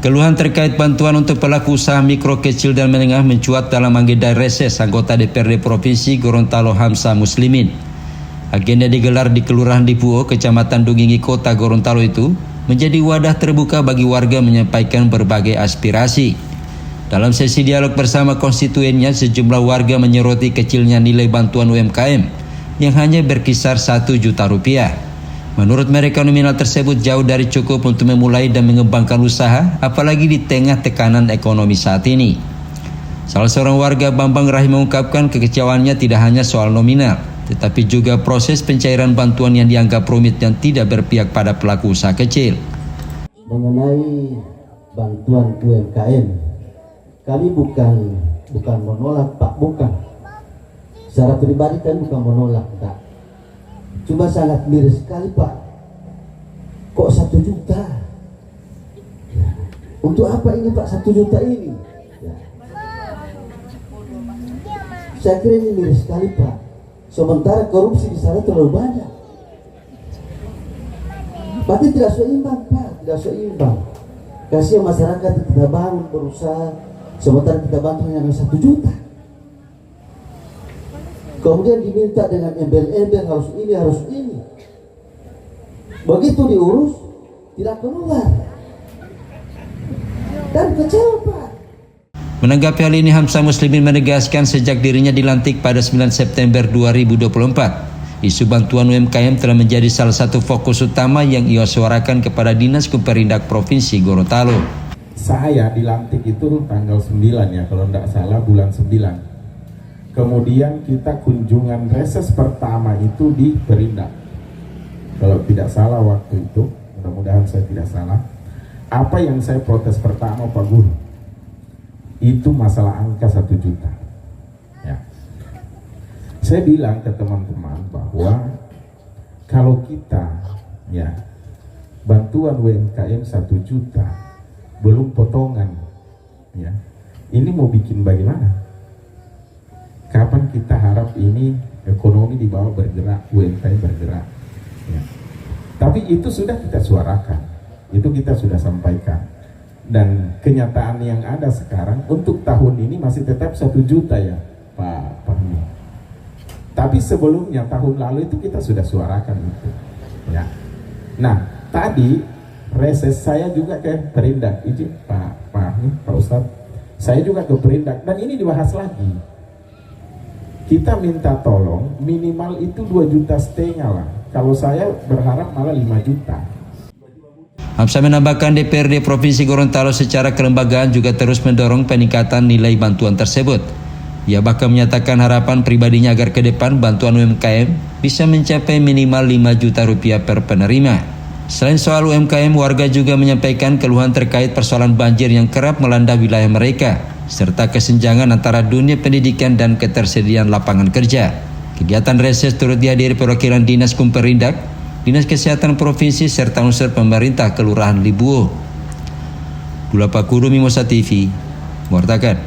Keluhan terkait bantuan untuk pelaku usaha mikro, kecil, dan menengah mencuat dalam agenda reses anggota DPRD Provinsi Gorontalo Hamzah Muslimin. Agenda digelar di Kelurahan Lipuo, Kecamatan Dungingi, Kota Gorontalo itu menjadi wadah terbuka bagi warga menyampaikan berbagai aspirasi. Dalam sesi dialog bersama konstituennya, sejumlah warga menyoroti kecilnya nilai bantuan UMKM yang hanya berkisar 1 juta rupiah. Menurut mereka, nominal tersebut jauh dari cukup untuk memulai dan mengembangkan usaha, apalagi di tengah tekanan ekonomi saat ini. Salah seorang warga, Bambang Rahim, mengungkapkan kekecauannya tidak hanya soal nominal, tetapi juga proses pencairan bantuan yang dianggap rumit dan tidak berpihak pada pelaku usaha kecil. Mengenai bantuan UMKM, kami bukan menolak, Pak, bukan. Secara pribadi kan bukan menolak, tak. Cuma sangat miris sekali, Pak. Kok 1 juta? Ya. Untuk apa ini, Pak, 1 juta ini? Ya. Saya kira ini miris sekali, Pak. Sementara korupsi di sana terlalu banyak. Berarti tidak seimbang, Pak. Tidak seimbang. Kasih masyarakat kita bangun berusaha, sementara kita bantu hanya 1 juta. Kemudian diminta dengan embel-embel harus ini. Begitu diurus, tidak keluar. Dan kecewa, Pak. Menanggapi hal ini, Hamzah Muslimin menegaskan sejak dirinya dilantik pada 9 September 2024, isu bantuan UMKM telah menjadi salah satu fokus utama yang ia suarakan kepada Dinas Kuperindak Provinsi Gorontalo. Saya dilantik itu tanggal 9 ya, kalau tidak salah bulan 9. Kemudian kita kunjungan reses pertama itu di Perindak. Kalau tidak salah waktu itu, mudah-mudahan saya tidak salah. Apa yang saya protes pertama, Pak Guru, itu masalah angka 1 juta. Ya. Saya bilang ke teman-teman bahwa kalau kita bantuan UMKM 1 juta belum potongan, ya, ini mau bikin bagaimana? Kapan kita harap ini ekonomi di bawah bergerak, UMKM bergerak? Ya. Tapi itu sudah kita suarakan, itu kita sudah sampaikan. Dan kenyataan yang ada sekarang untuk tahun ini masih tetap 1 juta ya, Pak Fahmi. Tapi sebelumnya tahun lalu itu kita sudah suarakan itu. Ya. Nah, tadi reses saya juga ke Perindak, izin Pak Fahmi, Pak Ustadz. Saya juga ke Perindak dan ini dibahas lagi. Kita minta tolong minimal itu 2,5 juta lah. Kalau saya berharap malah 5 juta. Hamzah menambahkan DPRD Provinsi Gorontalo secara kelembagaan juga terus mendorong peningkatan nilai bantuan tersebut. Ia bahkan menyatakan harapan pribadinya agar ke depan bantuan UMKM bisa mencapai minimal 5 juta rupiah per penerima. Selain soal UMKM, warga juga menyampaikan keluhan terkait persoalan banjir yang kerap melanda wilayah mereka, serta kesenjangan antara dunia pendidikan dan ketersediaan lapangan kerja. Kegiatan reses turut dihadiri perwakilan Dinas Kuperindak, Dinas Kesehatan Provinsi, serta unsur pemerintah Kelurahan Lipuo. Gula Pakuru, Mimosa TV, mengatakan.